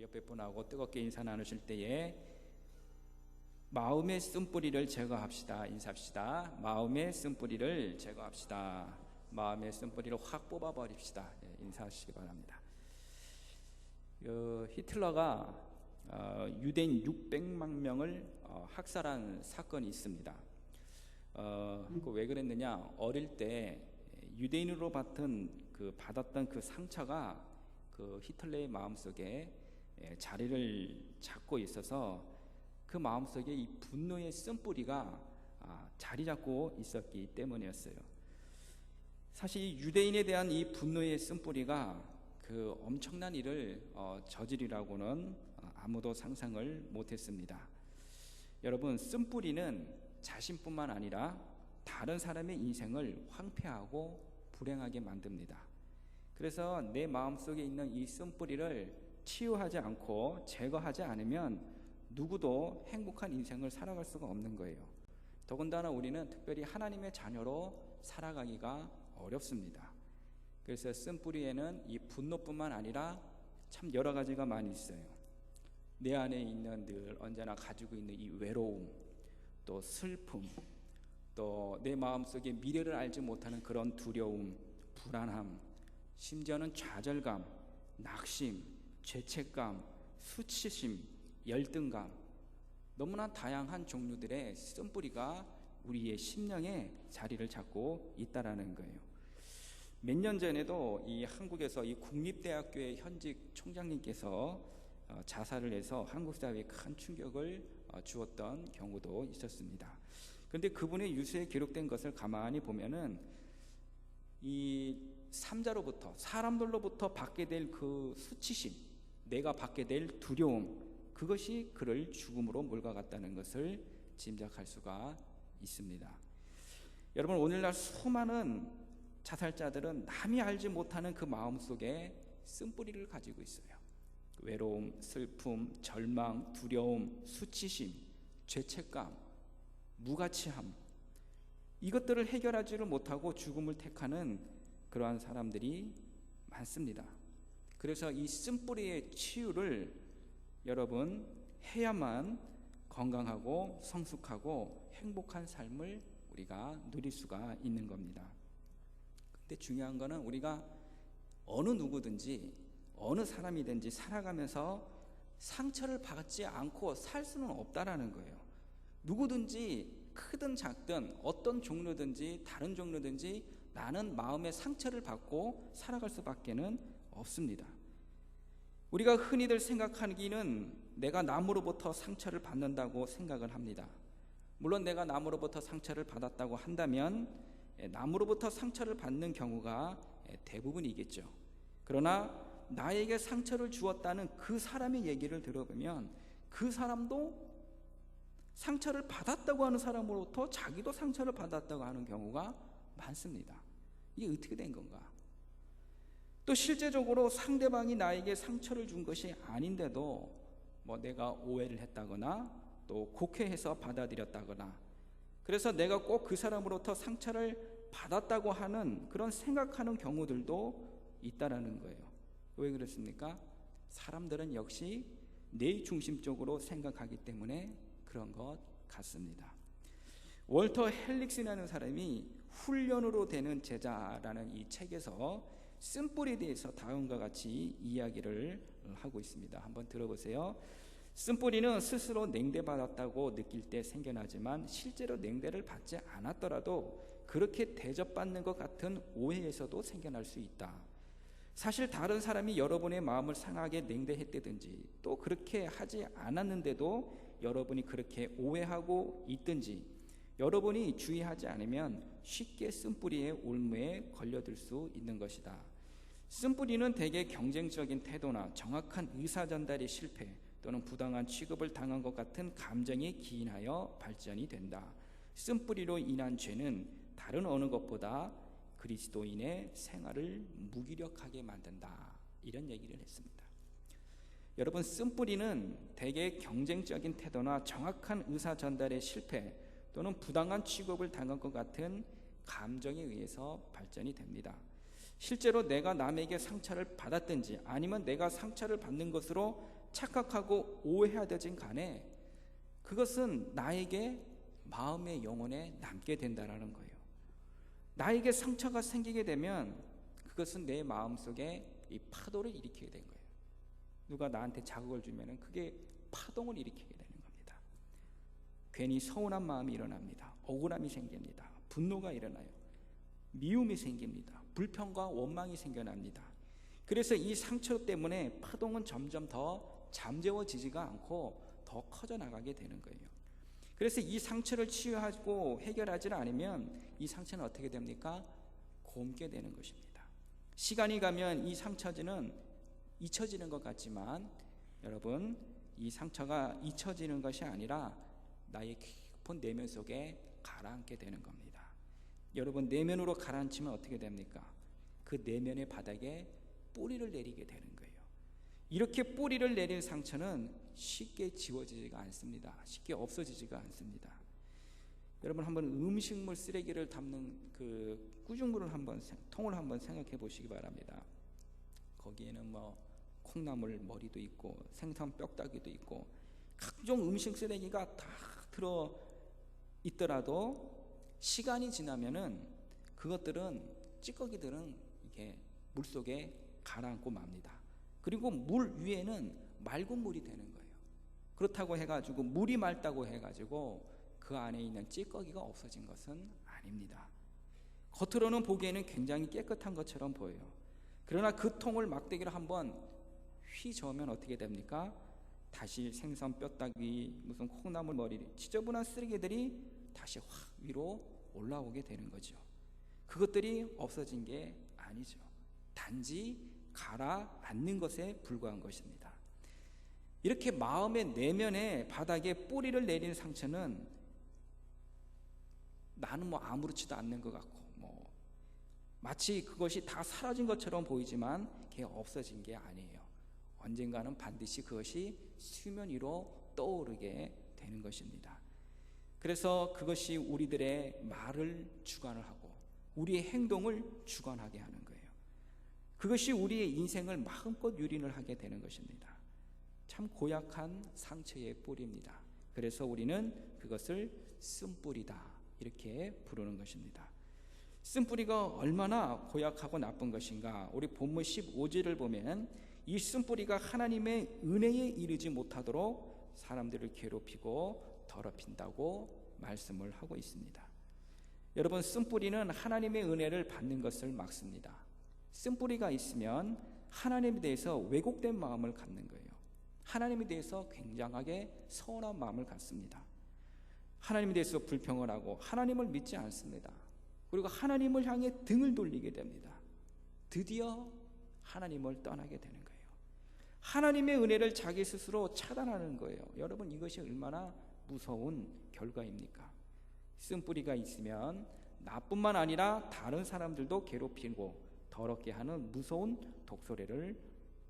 우리 옆에 분하고 뜨겁게 인사 나누실 때에 마음의 쓴뿌리를 제거합시다. 인사합시다. 마음의 쓴뿌리를 제거합시다. 마음의 쓴뿌리를 확 뽑아버립시다. 인사하시기 바랍니다. 히틀러가 유대인 600만 명을 학살한 사건이 있습니다. 왜 그랬느냐? 어릴 때 유대인으로 받았던 그 상처가 그 히틀러의 마음속에 자리를 잡고 있어서 그 마음속에 이 분노의 쓴뿌리가 자리 잡고 있었기 때문이었어요. 사실 이 유대인에 대한 이 분노의 쓴뿌리가 그 엄청난 일을 저지르라고는 아무도 상상을 못했습니다. 여러분, 쓴뿌리는 자신뿐만 아니라 다른 사람의 인생을 황폐하고 불행하게 만듭니다. 그래서 내 마음속에 있는 이 쓴뿌리를 치유하지 않고 제거하지 않으면 누구도 행복한 인생을 살아갈 수가 없는 거예요. 더군다나 우리는 특별히 하나님의 자녀로 살아가기가 어렵습니다. 그래서 쓴뿌리에는 이 분노뿐만 아니라 참 여러 가지가 많이 있어요. 내 안에 있는 늘 언제나 가지고 있는 이 외로움, 또 슬픔, 또 내 마음속에 미래를 알지 못하는 그런 두려움, 불안함, 심지어는 좌절감, 낙심, 죄책감, 수치심, 열등감, 너무나 다양한 종류들의 쓴뿌리가 우리의 심령에 자리를 잡고 있다라는 거예요. 몇 년 전에도 이 한국에서 이 국립대학교의 현직 총장님께서 자살을 해서 한국 사회에 큰 충격을 주었던 경우도 있었습니다. 그런데 그분의 유서에 기록된 것을 가만히 보면은 이 삼자로부터, 사람들로부터 받게 될 그 수치심, 내가 받게 될 두려움, 그것이 그를 죽음으로 몰아갔다는 것을 짐작할 수가 있습니다. 여러분, 오늘날 수많은 자살자들은 남이 알지 못하는 그 마음속에 쓴뿌리를 가지고 있어요. 외로움, 슬픔, 절망, 두려움, 수치심, 죄책감, 무가치함, 이것들을 해결하지를 못하고 죽음을 택하는 그러한 사람들이 많습니다. 그래서 이 쓴뿌리의 치유를 여러분 해야만 건강하고 성숙하고 행복한 삶을 우리가 누릴 수가 있는 겁니다. 근데 중요한 거는 우리가 어느 누구든지 어느 사람이든지 살아가면서 상처를 받지 않고 살 수는 없다라는 거예요. 누구든지 크든 작든 어떤 종류든지 다른 종류든지 나는 마음의 상처를 받고 살아갈 수밖에는 없습니다. 우리가 흔히들 생각하기는 내가 남으로부터 상처를 받는다고 생각을 합니다. 물론 내가 남으로부터 상처를 받았다고 한다면 남으로부터 상처를 받는 경우가 대부분이겠죠. 그러나 나에게 상처를 주었다는 그 사람의 얘기를 들어보면 그 사람도 상처를 받았다고 하는 사람으로부터 자기도 상처를 받았다고 하는 경우가 많습니다. 이게 어떻게 된 건가? 또 실제적으로 상대방이 나에게 상처를 준 것이 아닌데도 내가 오해를 했다거나 또 곡해해서 받아들였다거나, 그래서 내가 꼭 그 사람으로부터 상처를 받았다고 하는 그런 생각하는 경우들도 있다라는 거예요. 왜 그렇습니까? 사람들은 역시 내 중심적으로 생각하기 때문에 그런 것 같습니다. 월터 헬릭스라는 사람이 훈련으로 되는 제자라는 이 책에서 쓴뿌리에 대해서 다음과 같이 이야기를 하고 있습니다. 한번 들어보세요. 쓴뿌리는 스스로 냉대받았다고 느낄 때 생겨나지만 실제로 냉대를 받지 않았더라도 그렇게 대접받는 것 같은 오해에서도 생겨날 수 있다. 사실 다른 사람이 여러분의 마음을 상하게 냉대했다든지 또 그렇게 하지 않았는데도 여러분이 그렇게 오해하고 있든지 여러분이 주의하지 않으면 쉽게 쓴뿌리의 올무에 걸려들 수 있는 것이다. 쓴뿌리는 대개 경쟁적인 태도나 정확한 의사전달의 실패 또는 부당한 취급을 당한 것 같은 감정에 기인하여 발전이 된다. 쓴뿌리로 인한 죄는 다른 어느 것보다 그리스도인의 생활을 무기력하게 만든다. 이런 얘기를 했습니다. 여러분, 쓴뿌리는 대개 경쟁적인 태도나 정확한 의사전달의 실패 또는 부당한 취급을 당한 것 같은 감정에 의해서 발전이 됩니다. 실제로 내가 남에게 상처를 받았든지 아니면 내가 상처를 받는 것으로 착각하고 오해하든 간에 그것은 나에게 마음의 영혼에 남게 된다라는 거예요. 나에게 상처가 생기게 되면 그것은 내 마음속에 이 파도를 일으키게 된 거예요. 누가 나한테 자극을 주면은 그게 파동을 일으키게 되는 겁니다. 괜히 서운한 마음이 일어납니다. 억울함이 생깁니다. 분노가 일어나요. 미움이 생깁니다. 불평과 원망이 생겨납니다. 그래서 이 상처 때문에 파동은 점점 더 잠재워지지가 않고 더 커져 나가게 되는 거예요. 그래서 이 상처를 치유하고 해결하지 않으면 이 상처는 어떻게 됩니까? 곪게 되는 것입니다. 시간이 가면 이 상처는 잊혀지는 것 같지만 여러분, 이 상처가 잊혀지는 것이 아니라 나의 깊은 내면 속에 가라앉게 되는 겁니다. 여러분, 내면으로 가라앉히면 어떻게 됩니까? 그 내면의 바닥에 뿌리를 내리게 되는 거예요. 이렇게 뿌리를 내린 상처는 쉽게 지워지지가 않습니다. 쉽게 없어지지가 않습니다. 여러분, 한번 음식물 쓰레기를 담는 그 꾸중물을 한번 통을 한번 생각해 보시기 바랍니다. 거기에는 뭐 콩나물 머리도 있고 생선 뼈다귀도 있고 각종 음식 쓰레기가 다 들어 있더라도 시간이 지나면은 그것들은 찌꺼기들은 이게 물 속에 가라앉고 맙니다. 그리고 물 위에는 맑은 물이 되는 거예요. 그렇다고 해가지고 물이 맑다고 해가지고 그 안에 있는 찌꺼기가 없어진 것은 아닙니다. 겉으로는 보기에는 굉장히 깨끗한 것처럼 보여요. 그러나 그 통을 막대기로 한번 휘 저으면 어떻게 됩니까? 다시 생선 뼈다귀, 무슨 콩나물 머리, 지저분한 쓰레기들이 다시 확 위로 올라오게 되는 거죠. 그것들이 없어진 게 아니죠. 단지 가라앉는 것에 불과한 것입니다. 이렇게 마음의 내면에 바닥에 뿌리를 내린 상처는 나는 뭐 아무렇지도 않는 것 같고 마치 그것이 다 사라진 것처럼 보이지만 그게 없어진 게 아니에요. 언젠가는 반드시 그것이 수면 위로 떠오르게 되는 것입니다. 그래서 그것이 우리들의 말을 주관을 하고 우리의 행동을 주관하게 하는 거예요. 그것이 우리의 인생을 마음껏 유린을 하게 되는 것입니다. 참 고약한 상처의 뿌리입니다. 그래서 우리는 그것을 쓴뿌리다 이렇게 부르는 것입니다. 쓴뿌리가 얼마나 고약하고 나쁜 것인가. 우리 본문 15절을 보면 이 쓴뿌리가 하나님의 은혜에 이르지 못하도록 사람들을 괴롭히고 더럽힌다고 말씀을 하고 있습니다. 여러분, 쓴뿌리는 하나님의 은혜를 받는 것을 막습니다. 쓴뿌리가 있으면 하나님에 대해서 왜곡된 마음을 갖는 거예요. 하나님에 대해서 굉장하게 서운한 마음을 갖습니다. 하나님에 대해서 불평을 하고 하나님을 믿지 않습니다. 그리고 하나님을 향해 등을 돌리게 됩니다. 드디어 하나님을 떠나게 되는 거예요. 하나님의 은혜를 자기 스스로 차단하는 거예요. 여러분, 이것이 얼마나 무서운 결과입니까? 쓴뿌리가 있으면 나뿐만 아니라 다른 사람들도 괴롭히고 더럽게 하는 무서운 독소리를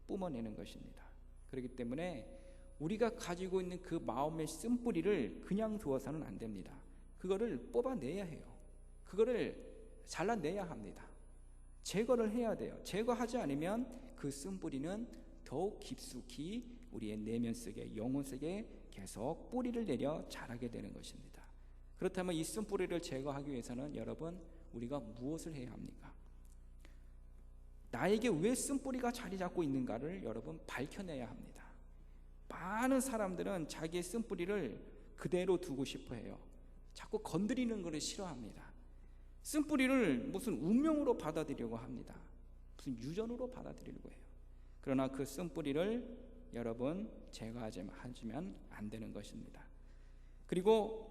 뿜어내는 것입니다. 그렇기 때문에 우리가 가지고 있는 그 마음의 쓴뿌리를 그냥 두어서는 안 됩니다. 그거를 뽑아내야 해요. 그거를 잘라내야 합니다. 제거를 해야 돼요. 제거하지 않으면 그 쓴뿌리는 더욱 깊숙이 우리의 내면 속에, 영혼 속에 계속 뿌리를 내려 자라게 되는 것입니다. 그렇다면 이 쓴뿌리를 제거하기 위해서는 여러분, 우리가 무엇을 해야 합니까? 나에게 왜 쓴뿌리가 자리 잡고 있는가를 여러분 밝혀내야 합니다. 많은 사람들은 자기의 쓴뿌리를 그대로 두고 싶어 해요. 자꾸 건드리는 것을 싫어합니다. 쓴뿌리를 무슨 운명으로 받아들이려고 합니다. 무슨 유전으로 받아들이려고 해요. 그러나 그 쓴뿌리를 여러분 제거하지면 안 되는 것입니다. 그리고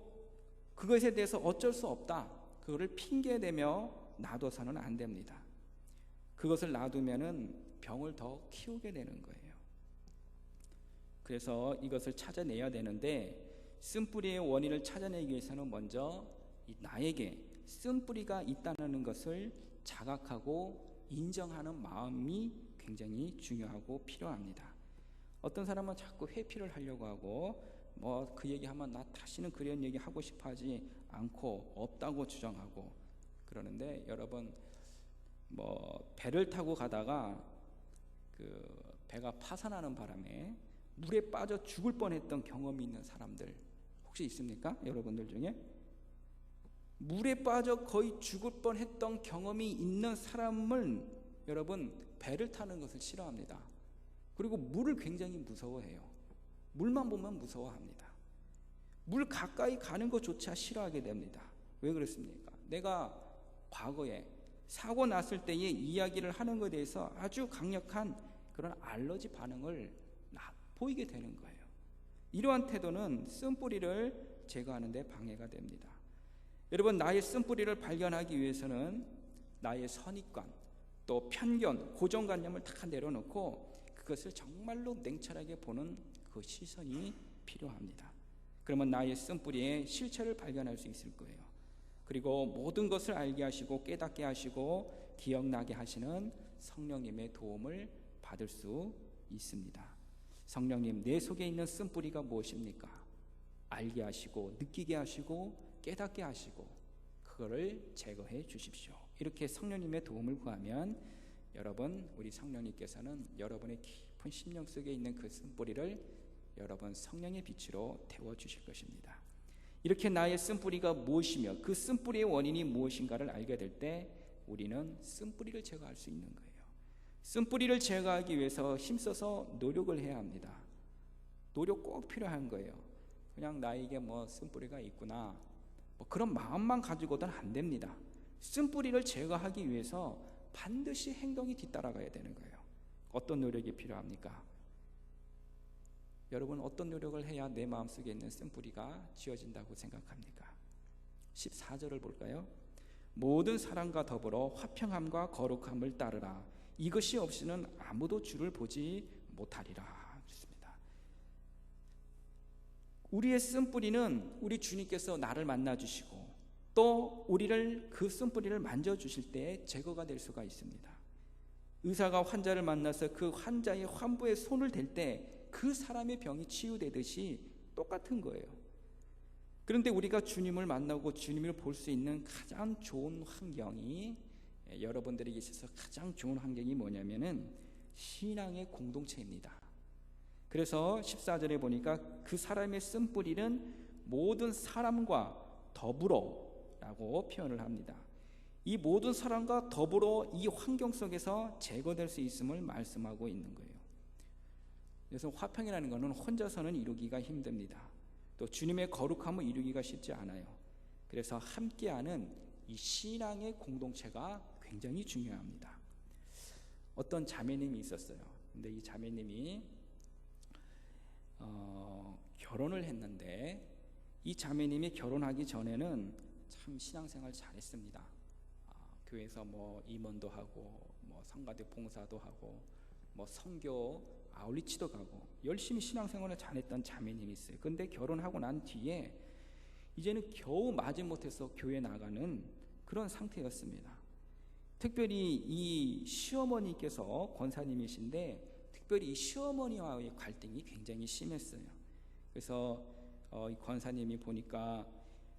그것에 대해서 어쩔 수 없다, 그거를 핑계대며 놔둬서는 안 됩니다. 그것을 놔두면은 병을 더 키우게 되는 거예요. 그래서 이것을 찾아내야 되는데, 쓴뿌리의 원인을 찾아내기 위해서는 먼저 나에게 쓴뿌리가 있다는 것을 자각하고 인정하는 마음이 굉장히 중요하고 필요합니다. 어떤 사람은 자꾸 회피를 하려고 하고 그 얘기하면 나 다시는 그런 얘기 하고 싶어 하지 않고 없다고 주장하고 그러는데, 여러분, 배를 타고 가다가 그 배가 파산하는 바람에 물에 빠져 죽을 뻔했던 경험이 있는 사람들 혹시 있습니까? 여러분들 중에 물에 빠져 거의 죽을 뻔했던 경험이 있는 사람은 여러분 배를 타는 것을 싫어합니다. 그리고 물을 굉장히 무서워해요. 물만 보면 무서워합니다. 물 가까이 가는 것조차 싫어하게 됩니다. 왜 그렇습니까? 내가 과거에 사고 났을 때의 이야기를 하는 것에 대해서 아주 강력한 그런 알러지 반응을 보이게 되는 거예요. 이러한 태도는 쓴뿌리를 제거하는 데 방해가 됩니다. 여러분, 나의 쓴뿌리를 발견하기 위해서는 나의 선입관, 또 편견, 고정관념을 다 내려놓고 그것을 정말로 냉철하게 보는 그 시선이 필요합니다. 그러면 나의 쓴뿌리의 실체를 발견할 수 있을 거예요. 그리고 모든 것을 알게 하시고 깨닫게 하시고 기억나게 하시는 성령님의 도움을 받을 수 있습니다. 성령님, 내 속에 있는 쓴뿌리가 무엇입니까? 알게 하시고 느끼게 하시고 깨닫게 하시고 그거를 제거해 주십시오. 이렇게 성령님의 도움을 구하면 여러분, 우리 성령님께서는 여러분의 깊은 심령 속에 있는 그 쓴뿌리를 여러분 성령의 빛으로 태워주실 것입니다. 이렇게 나의 쓴뿌리가 무엇이며 그 쓴뿌리의 원인이 무엇인가를 알게 될 때 우리는 쓴뿌리를 제거할 수 있는 거예요. 쓴뿌리를 제거하기 위해서 힘써서 노력을 해야 합니다. 노력 꼭 필요한 거예요. 그냥 나에게 뭐 쓴뿌리가 있구나 뭐 그런 마음만 가지고는 안 됩니다. 쓴뿌리를 제거하기 위해서 반드시 행동이 뒤따라가야 되는 거예요. 어떤 노력이 필요합니까? 여러분, 어떤 노력을 해야 내 마음속에 있는 쓴뿌리가 지워진다고 생각합니까? 14절을 볼까요? 모든 사랑과 더불어 화평함과 거룩함을 따르라. 이것이 없이는 아무도 주를 보지 못하리라. 좋습니다. 우리의 쓴뿌리는 우리 주님께서 나를 만나주시고 또 우리를 그 쓴뿌리를 만져주실 때 제거가 될 수가 있습니다. 의사가 환자를 만나서 그 환자의 환부에 손을 댈 때 그 사람의 병이 치유되듯이 똑같은 거예요. 그런데 우리가 주님을 만나고 주님을 볼 수 있는 가장 좋은 환경이 여러분들에게 있어서 가장 좋은 환경이 뭐냐면은 신앙의 공동체입니다. 그래서 14절에 보니까 그 사람의 쓴뿌리는 모든 사람과 더불어 라고 표현을 합니다. 이 모든 사람과 더불어 이 환경 속에서 제거될 수 있음을 말씀하고 있는 거예요. 그래서 화평이라는 것은 혼자서는 이루기가 힘듭니다. 또 주님의 거룩함을 이루기가 쉽지 않아요. 그래서 함께하는 이 신앙의 공동체가 굉장히 중요합니다. 어떤 자매님이 있었어요. 근데 이 자매님이 결혼을 했는데 이 자매님이 결혼하기 전에는 참 신앙생활 잘했습니다. 교회에서 뭐 임원도 하고 뭐 성가대 봉사도 하고 뭐 선교 아울리치도 가고 열심히 신앙생활을 잘했던 자매님이 있어요. 근데 결혼하고 난 뒤에 이제는 겨우 마지못해서 교회 나가는 그런 상태였습니다. 특별히 이 시어머니께서 권사님이신데 특별히 이 시어머니와의 갈등이 굉장히 심했어요. 그래서 이 권사님이 보니까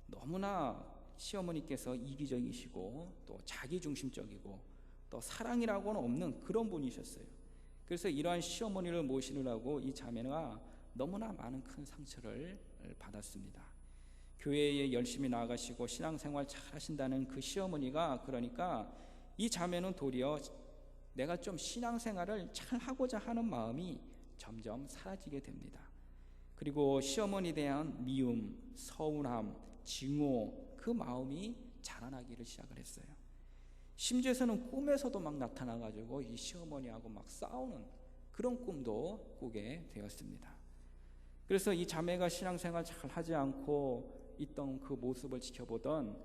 너무나 시어머니께서 이기적이시고 또 자기중심적이고 또 사랑이라고는 없는 그런 분이셨어요. 그래서 이러한 시어머니를 모시느라고 이 자매가 너무나 많은 큰 상처를 받았습니다. 교회에 열심히 나아가시고 신앙생활 잘 하신다는 그 시어머니가 그러니까 이 자매는 도리어 내가 좀 신앙생활을 잘 하고자 하는 마음이 점점 사라지게 됩니다. 그리고 시어머니에 대한 미움, 서운함, 증오 그 마음이 자라나기를 시작을 했어요. 심지어서는 꿈에서도 막 나타나가지고 이 시어머니하고 막 싸우는 그런 꿈도 꾸게 되었습니다. 그래서 이 자매가 신앙생활 잘 하지 않고 있던 그 모습을 지켜보던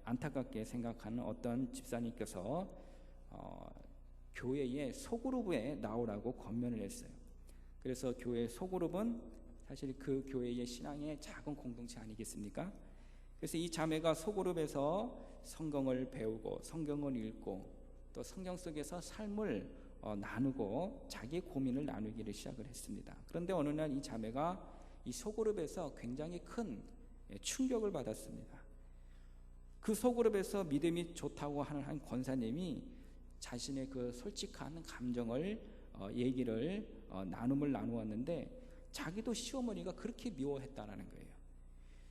안타깝게 생각하는 어떤 집사님께서 교회의 소그룹에 나오라고 권면을 했어요. 그래서 교회 소그룹은 사실 그 교회의 신앙의 작은 공동체 아니겠습니까? 그래서 이 자매가 소그룹에서 성경을 배우고 성경을 읽고 또 성경 속에서 삶을 나누고 자기의 고민을 나누기를 시작을 했습니다. 그런데 어느 날 이 자매가 이 소그룹에서 굉장히 큰 충격을 받았습니다. 그 소그룹에서 믿음이 좋다고 하는 한 권사님이 자신의 그 솔직한 감정을 얘기를 나눔을 나누었는데 자기도 시어머니가 그렇게 미워했다라는 거예요.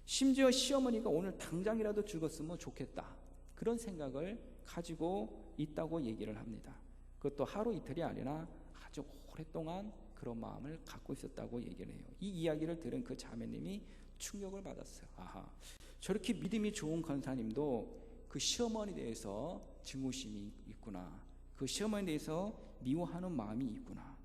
심지어 시어머니가 오늘 당장이라도 죽었으면 좋겠다, 그런 생각을 가지고 있다고 얘기를 합니다. 그것도 하루 이틀이 아니라 아주 오랫동안 그런 마음을 갖고 있었다고 얘기를 해요. 이 이야기를 들은 그 자매님이 충격을 받았어요. 아하, 저렇게 믿음이 좋은 권사님도 그 시어머니에 대해서 증오심이 있구나, 그 시어머니에 대해서 미워하는 마음이 있구나.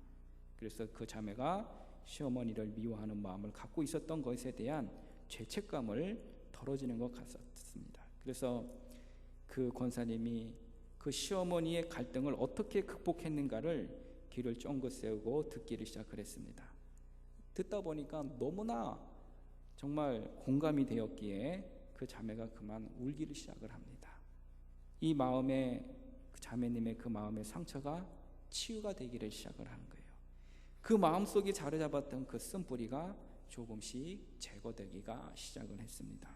그래서 그 자매가 시어머니를 미워하는 마음을 갖고 있었던 것에 대한 죄책감을 덜어지는 것 같았습니다. 그래서 그 권사님이 그 시어머니의 갈등을 어떻게 극복했는가를 귀를 쫑긋 세우고 듣기를 시작을 했습니다. 듣다 보니까 너무나 정말 공감이 되었기에 그 자매가 그만 울기를 시작을 합니다. 이 마음에, 그 자매님의 그 마음의 상처가 치유가 되기를 시작을 하는 거예요. 그 마음속에 자리 잡았던 그 쓴뿌리가 조금씩 제거되기가 시작을 했습니다.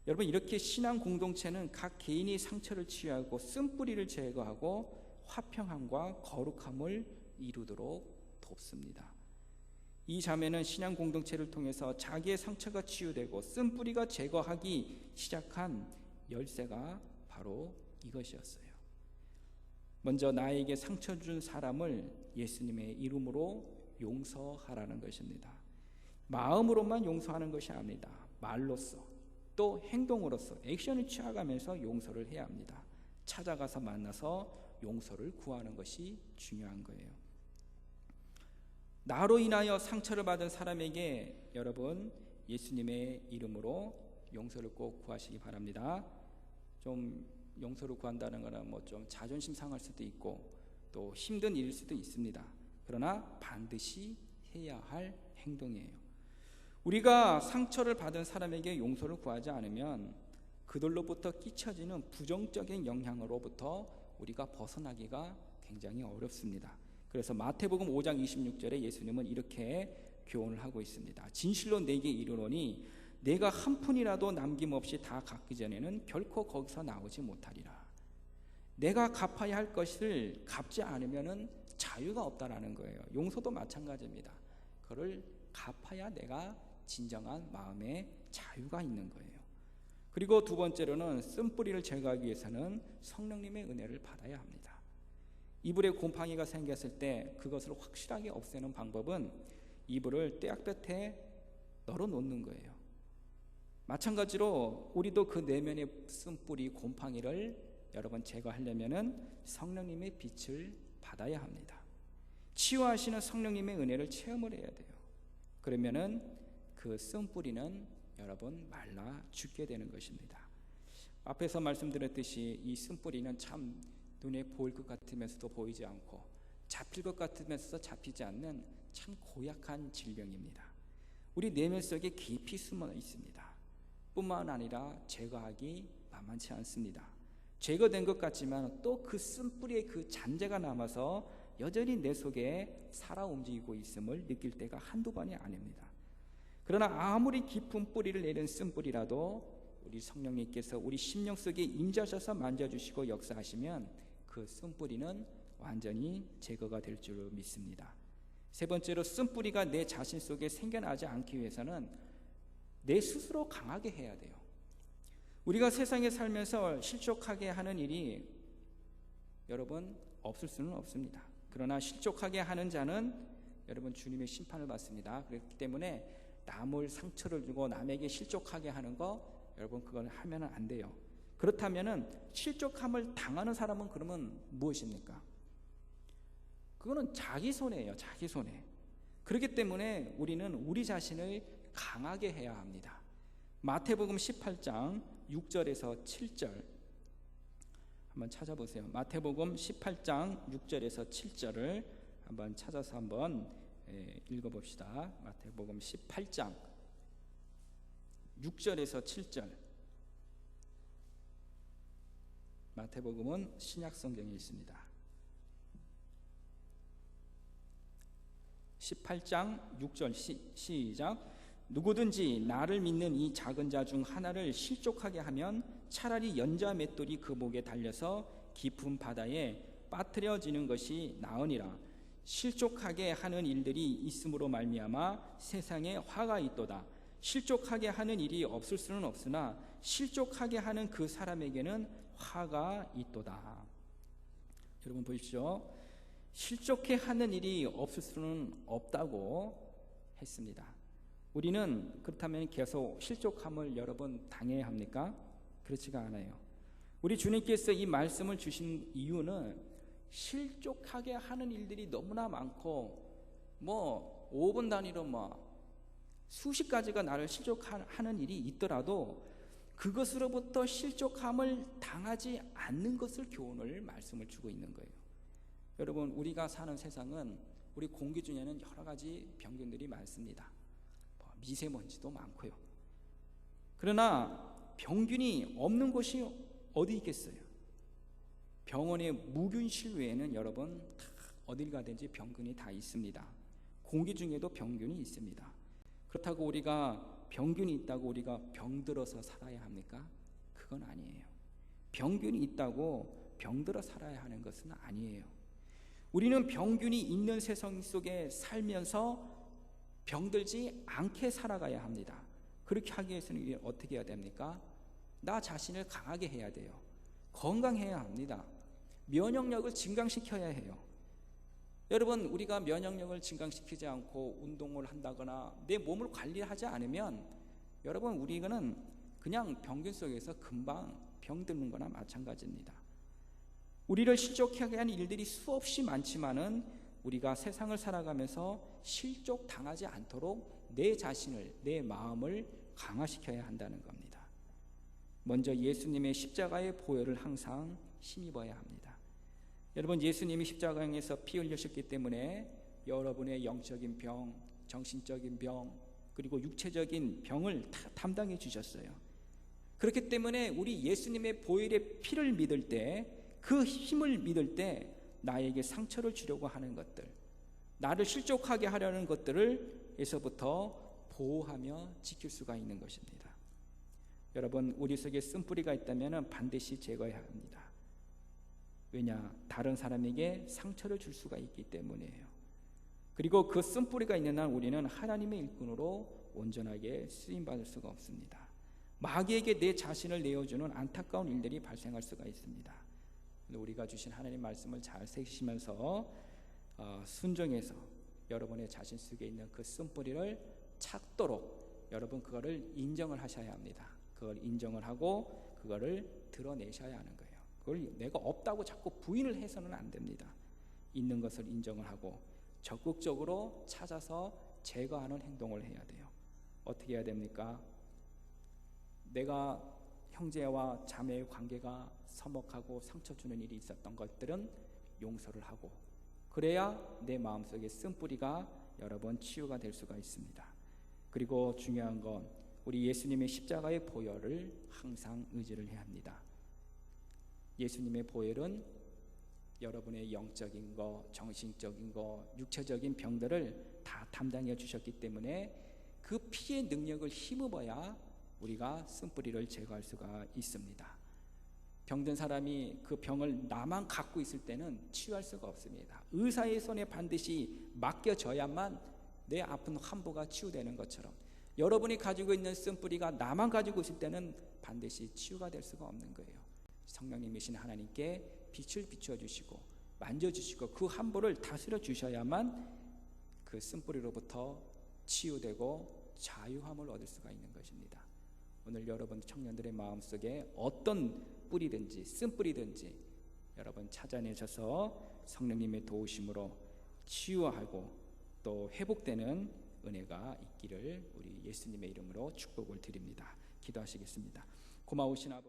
여러분, 이렇게 신앙 공동체는 각 개인이 상처를 치유하고 쓴뿌리를 제거하고 화평함과 거룩함을 이루도록 돕습니다. 이 자매는 신앙 공동체를 통해서 자기의 상처가 치유되고 쓴뿌리가 제거하기 시작한 열쇠가 바로 이것이었어요. 먼저 나에게 상처 준 사람을 예수님의 이름으로 용서하라는 것입니다. 마음으로만 용서하는 것이 아닙니다. 말로써 또 행동으로서 액션을 취해가면서 용서를 해야 합니다. 찾아가서 만나서 용서를 구하는 것이 중요한 거예요. 나로 인하여 상처를 받은 사람에게 여러분 예수님의 이름으로 용서를 꼭 구하시기 바랍니다. 좀 용서를 구한다는 거는 뭐 좀 자존심 상할 수도 있고 또 힘든 일일 수도 있습니다. 그러나 반드시 해야 할 행동이에요. 우리가 상처를 받은 사람에게 용서를 구하지 않으면 그들로부터 끼쳐지는 부정적인 영향으로부터 우리가 벗어나기가 굉장히 어렵습니다. 그래서 마태복음 5장 26절에 예수님은 이렇게 교훈을 하고 있습니다. 진실로 내게 이르노니 내가 한 푼이라도 남김없이 다 갚기 전에는 결코 거기서 나오지 못하리라. 내가 갚아야 할 것을 갚지 않으면 자유가 없다라는 거예요. 용서도 마찬가지입니다. 그걸 갚아야 내가 진정한 마음의 자유가 있는 거예요. 그리고 두 번째로는 쓴뿌리를 제거하기 위해서는 성령님의 은혜를 받아야 합니다. 이불에 곰팡이가 생겼을 때 그것을 확실하게 없애는 방법은 이불을 떼약볕에 널어 놓는 거예요. 마찬가지로 우리도 그 내면의 쓴뿌리 곰팡이를 여러분 제거하려면은 성령님의 빛을 받아야 합니다. 치유하시는 성령님의 은혜를 체험을 해야 돼요. 그러면은 그 쓴뿌리는 여러분 말라 죽게 되는 것입니다. 앞에서 말씀드렸듯이 이 쓴뿌리는 참 눈에 보일 것 같으면서도 보이지 않고 잡힐 것 같으면서도 잡히지 않는 참 고약한 질병입니다. 우리 내면 속에 깊이 숨어 있습니다. 뿐만 아니라 제거하기 만만치 않습니다. 제거된 것 같지만 또 그 쓴뿌리의 그 잔재가 남아서 여전히 내 속에 살아 움직이고 있음을 느낄 때가 한두 번이 아닙니다. 그러나 아무리 깊은 뿌리를 내린 쓴뿌리라도 우리 성령님께서 우리 심령 속에 임재하셔서 만져주시고 역사하시면 그 쓴뿌리는 완전히 제거가 될 줄 믿습니다. 세 번째로 쓴뿌리가 내 자신 속에 생겨나지 않기 위해서는 내 스스로 강하게 해야 돼요. 우리가 세상에 살면서 실족하게 하는 일이 여러분 없을 수는 없습니다. 그러나 실족하게 하는 자는 여러분 주님의 심판을 받습니다. 그렇기 때문에 남을 상처를 주고 남에게 실족하게 하는 거 여러분 그건 하면 안 돼요. 그렇다면은 실족함을 당하는 사람은 그러면 무엇입니까? 그거는 자기 손해예요. 자기 손해. 그렇기 때문에 우리는 우리 자신을 강하게 해야 합니다. 마태복음 18장 6절에서 7절 한번 찾아보세요. 마태복음 18장 6절에서 7절을 한번 찾아서 한번 읽어봅시다. 마태복음 18장 6절에서 7절. 마태복음은 신약성경에 있습니다. 18장 6절 시작. 누구든지 나를 믿는 이 작은 자 중 하나를 실족하게 하면 차라리 연자 맷돌이 그 목에 달려서 깊은 바다에 빠뜨려지는 것이 나으니라. 실족하게 하는 일들이 있음으로 말미암아 세상에 화가 있도다. 실족하게 하는 일이 없을 수는 없으나 실족하게 하는 그 사람에게는 화가 있도다. 여러분 보십시오. 실족해 하는 일이 없을 수는 없다고 했습니다. 우리는 그렇다면 계속 실족함을 여러분 당해야 합니까? 그렇지가 않아요. 우리 주님께서 이 말씀을 주신 이유는 실족하게 하는 일들이 너무나 많고 5분 단위로 수십 가지가 나를 실족하는 일이 있더라도 그것으로부터 실족함을 당하지 않는 것을 교훈을 말씀을 주고 있는 거예요. 여러분 우리가 사는 세상은 우리 공기 중에는 여러 가지 병균들이 많습니다. 미세먼지도 많고요. 그러나 병균이 없는 곳이 어디 있겠어요? 병원의 무균실 외에는 여러분 다 어딜 가든지 병균이 다 있습니다. 공기 중에도 병균이 있습니다. 그렇다고 우리가 병균이 있다고 우리가 병들어서 살아야 합니까? 그건 아니에요. 병균이 있다고 병들어 살아야 하는 것은 아니에요. 우리는 병균이 있는 세상 속에 살면서 병들지 않게 살아가야 합니다. 그렇게 하기 위해서는 어떻게 해야 됩니까? 나 자신을 강하게 해야 돼요. 건강해야 합니다. 면역력을 증강시켜야 해요. 여러분 우리가 면역력을 증강시키지 않고 운동을 한다거나 내 몸을 관리하지 않으면 여러분 우리는 그냥 병균 속에서 금방 병드는 거나 마찬가지입니다. 우리를 실족하게 하는 일들이 수없이 많지만은 우리가 세상을 살아가면서 실족당하지 않도록 내 자신을, 내 마음을 강화시켜야 한다는 겁니다. 먼저 예수님의 십자가의 보혈을 항상 힘입어야 합니다. 여러분 예수님이 십자가에서 피 흘리셨기 때문에 여러분의 영적인 병, 정신적인 병, 그리고 육체적인 병을 다 담당해 주셨어요. 그렇기 때문에 우리 예수님의 보혈의 피를 믿을 때, 그 힘을 믿을 때 나에게 상처를 주려고 하는 것들, 나를 실족하게 하려는 것들을 에서부터 보호하며 지킬 수가 있는 것입니다. 여러분 우리 속에 쓴뿌리가 있다면 반드시 제거해야 합니다. 왜냐? 다른 사람에게 상처를 줄 수가 있기 때문이에요. 그리고 그 쓴뿌리가 있는 한 우리는 하나님의 일꾼으로 온전하게 쓰임받을 수가 없습니다. 마귀에게 내 자신을 내어주는 안타까운 일들이 발생할 수가 있습니다. 우리가 주신 하나님 말씀을 잘 새기시면서 순종해서 여러분의 자신 속에 있는 그 쓴뿌리를 찾도록 여러분 그거를 인정을 하셔야 합니다. 그걸 인정을 하고 그거를 드러내셔야 하는 거예요. 그걸 내가 없다고 자꾸 부인을 해서는 안 됩니다. 있는 것을 인정을 하고 적극적으로 찾아서 제거하는 행동을 해야 돼요. 어떻게 해야 됩니까? 내가 형제와 자매의 관계가 서먹하고 상처 주는 일이 있었던 것들은 용서를 하고, 그래야 내 마음속에 쓴뿌리가 여러 번 치유가 될 수가 있습니다. 그리고 중요한 건 우리 예수님의 십자가의 보혈을 항상 의지를 해야 합니다. 예수님의 보혈은 여러분의 영적인 거, 정신적인 거, 육체적인 병들을 다 담당해 주셨기 때문에 그 피의 능력을 힘입어야 우리가 쓴뿌리를 제거할 수가 있습니다. 병든 사람이 그 병을 나만 갖고 있을 때는 치유할 수가 없습니다. 의사의 손에 반드시 맡겨져야만 내 아픈 환부가 치유되는 것처럼 여러분이 가지고 있는 쓴뿌리가 나만 가지고 있을 때는 반드시 치유가 될 수가 없는 거예요. 성령님이신 하나님께 빛을 비춰주시고 만져주시고 그 환부를 다스려 주셔야만 그 쓴뿌리로부터 치유되고 자유함을 얻을 수가 있는 것입니다. 오늘 여러분 청년들의 마음속에 어떤 뿌리든지 쓴뿌리든지 여러분 찾아내셔서 성령님의 도우심으로 치유하고 또 회복되는 은혜가 있기를 우리 예수님의 이름으로 축복을 드립니다. 기도하시겠습니다. 고마우신 아버지,